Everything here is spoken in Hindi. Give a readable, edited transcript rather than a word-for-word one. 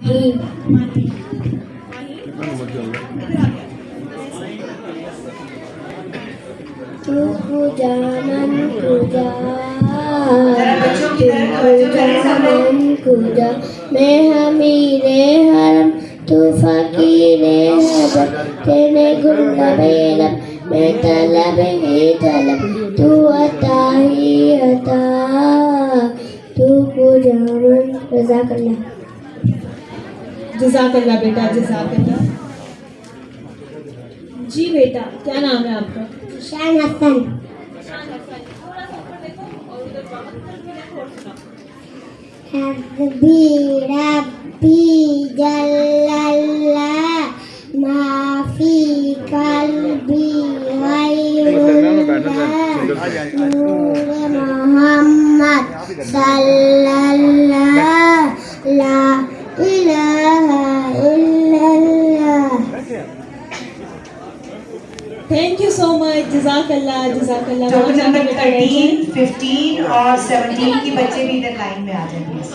तू पूजा मन पूजा, मन पूजा। मैं हमीरे हरम तू फकीरे हजर, तेरे गुलाबे लब मैं तलब ही तलब, तू अता ही अता। तू पूजा मन। जज़ाकल्लाह। जज़ाकल्लाह बेटा, जज़ाकल्लाह। जी बेटा, क्या नाम है आपका? शान हसन। हस्बी रब्बी जल्लल्लाह माफी कल्बी गैरुल्लाह नूर मोहम्मद सल्लल्लाह ला इलाहा इल्लल्लाह। थैंक यू सो मच, जज़ाकल्लाह, जज़ाकल्लाह। टोकन नंबर 13, 15 और 17 के बच्चे भी इधर लाइन में आ जाए प्लीज।